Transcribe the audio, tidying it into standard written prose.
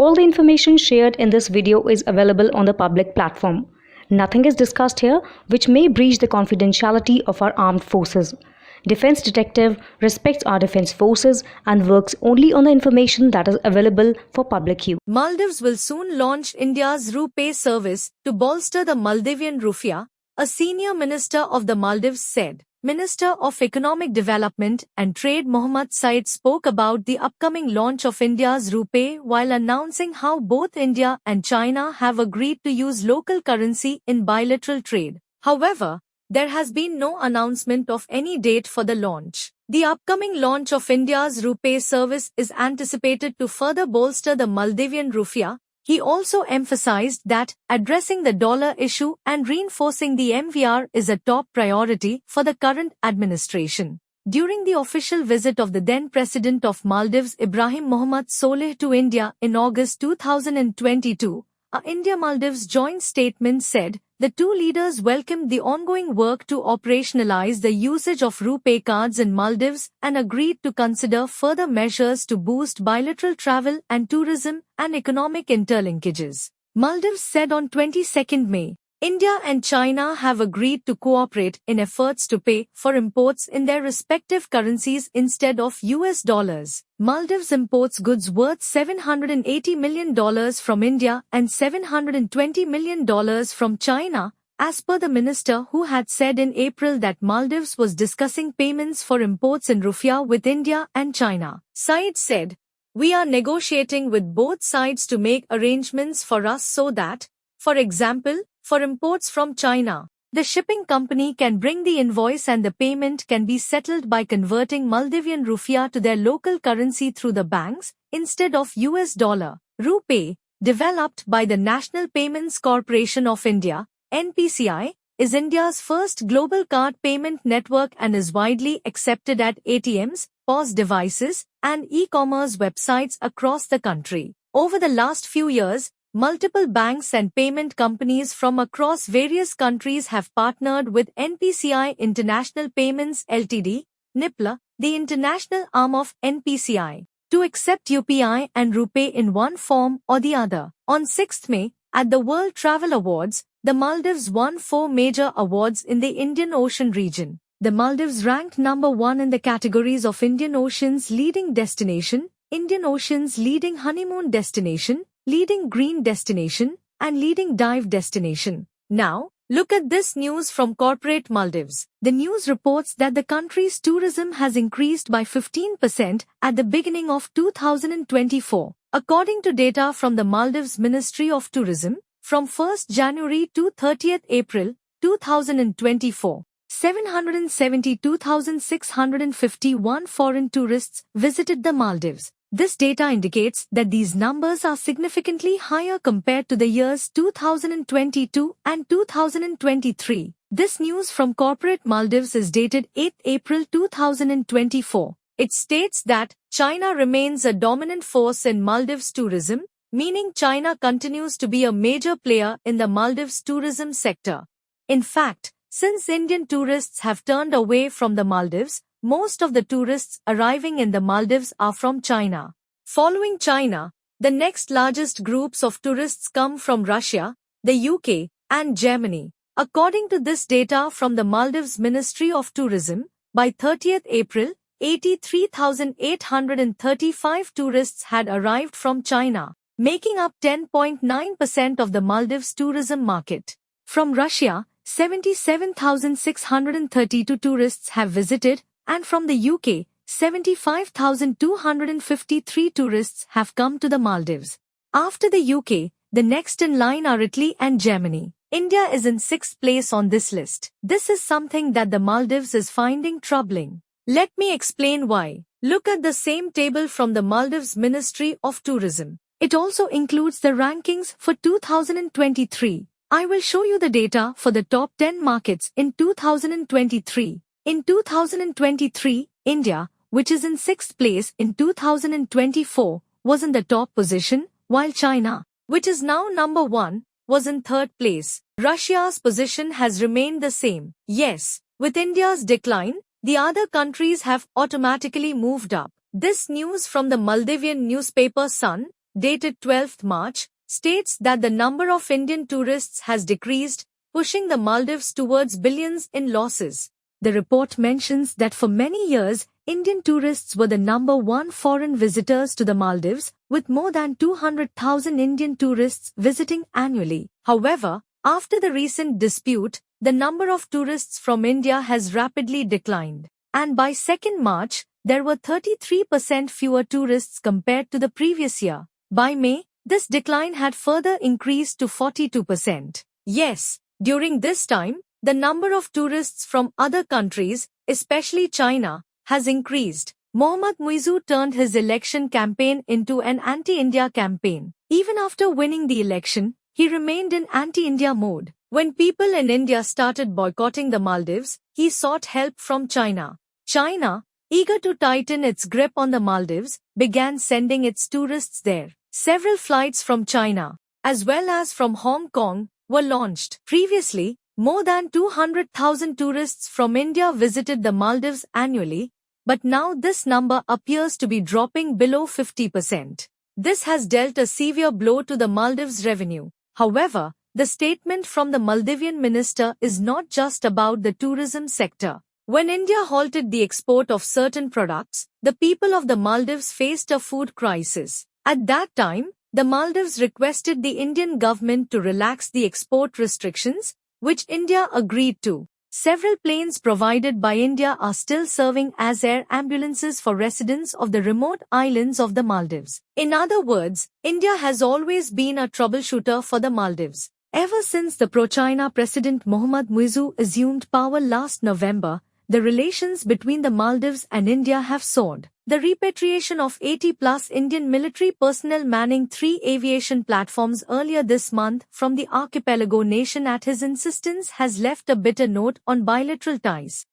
All the information shared in this video is available on the public platform. Nothing is discussed here which may breach the confidentiality of our armed forces. Defense Detective respects our defense forces and works only on the information that is available for public use. Maldives will soon launch India's RuPay service to bolster the Maldivian rupiah, a senior minister of the Maldives said. Minister of Economic Development and Trade Mohammad Said spoke about the upcoming launch of India's RuPay while announcing how both India and China have agreed to use local currency in bilateral trade. However, there has been no announcement of any date for the launch. The upcoming launch of India's RuPay service is anticipated to further bolster the Maldivian rupiah. He also emphasized that addressing the dollar issue and reinforcing the MVR is a top priority for the current administration. During the official visit of the then President of Maldives Ibrahim Mohamed Solih to India in August 2022, a India-Maldives joint statement said, the two leaders welcomed the ongoing work to operationalize the usage of RuPay cards in Maldives and agreed to consider further measures to boost bilateral travel and tourism and economic interlinkages. Maldives said on 22 May, India and China have agreed to cooperate in efforts to pay for imports in their respective currencies instead of US dollars. Maldives imports goods worth $780 million from India and $720 million from China, as per the minister who had said in April that Maldives was discussing payments for imports in rupiah with India and China. Said said, "We are negotiating with both sides to make arrangements for us so that, for example, for imports from China, the shipping company can bring the invoice and the payment can be settled by converting Maldivian rupiah to their local currency through the banks, instead of US dollar. RuPay, developed by the National Payments Corporation of India, NPCI, is India's first global card payment network and is widely accepted at ATMs, POS devices, and e-commerce websites across the country. Over the last few years, multiple banks and payment companies from across various countries have partnered with NPCI International Payments Ltd, NIPLA, the international arm of NPCI, to accept UPI and RuPay in one form or the other. On 6 May, at the World Travel Awards, the Maldives won 4 major awards in the Indian Ocean region. The Maldives ranked number 1 in the categories of Indian Ocean's leading destination, Indian Ocean's leading honeymoon destination, leading green destination, and leading dive destination. Now, look at this news from Corporate Maldives. The news reports that the country's tourism has increased by 15% at the beginning of 2024. According to data from the Maldives Ministry of Tourism, from 1st January to 30th April 2024, 772,651 foreign tourists visited the Maldives. This data indicates that these numbers are significantly higher compared to the years 2022 and 2023. This news from Corporate Maldives is dated 8 April 2024. It states that China remains a dominant force in Maldives tourism, meaning China continues to be a major player in the Maldives tourism sector. In fact, since Indian tourists have turned away from the Maldives, most of the tourists arriving in the Maldives are from China. Following China, the next largest groups of tourists come from Russia, the UK, and Germany. According to this data from the Maldives Ministry of Tourism, by 30th April, 83,835 tourists had arrived from China, making up 10.9% of the Maldives tourism market. From Russia, 77,632 tourists have visited, and from the UK, 75,253 tourists have come to the Maldives. After the UK, the next in line are Italy and Germany. India is in 6th place on this list. This is something that the Maldives is finding troubling. Let me explain why. Look at the same table from the Maldives Ministry of Tourism. It also includes the rankings for 2023. I will show you the data for the top 10 markets in 2023. In 2023, India, which is in 6th place in 2024, was in the top position, while China, which is now number 1, was in 3rd place. Russia's position has remained the same. Yes, with India's decline, the other countries have automatically moved up. This news from the Maldivian newspaper Sun, dated 12th March, states that the number of Indian tourists has decreased, pushing the Maldives towards billions in losses. The report mentions that for many years, Indian tourists were the number one foreign visitors to the Maldives, with more than 200,000 Indian tourists visiting annually. However, after the recent dispute, the number of tourists from India has rapidly declined. And by 2nd March, there were 33% fewer tourists compared to the previous year. By May, this decline had further increased to 42%. Yes, during this time, the number of tourists from other countries, especially China, has increased. Mohammad Muizzu turned his election campaign into an anti-India campaign. Even after winning the election, he remained in anti-India mode. When people in India started boycotting the Maldives, he sought help from China. China, eager to tighten its grip on the Maldives, began sending its tourists there. Several flights from China, as well as from Hong Kong, were launched. Previously, more than 200,000 tourists from India visited the Maldives annually, but now this number appears to be dropping below 50%. This has dealt a severe blow to the Maldives' revenue. However, the statement from the Maldivian minister is not just about the tourism sector. When India halted the export of certain products, the people of the Maldives faced a food crisis. At that time, the Maldives requested the Indian government to relax the export restrictions, which India agreed to. Several planes provided by India are still serving as air ambulances for residents of the remote islands of the Maldives. In other words, India has always been a troubleshooter for the Maldives. Ever since the pro-China President Mohammad Muizzu assumed power last November, the relations between the Maldives and India have soared. The repatriation of 80-plus Indian military personnel manning 3 aviation platforms earlier this month from the archipelago nation at his insistence has left a bitter note on bilateral ties.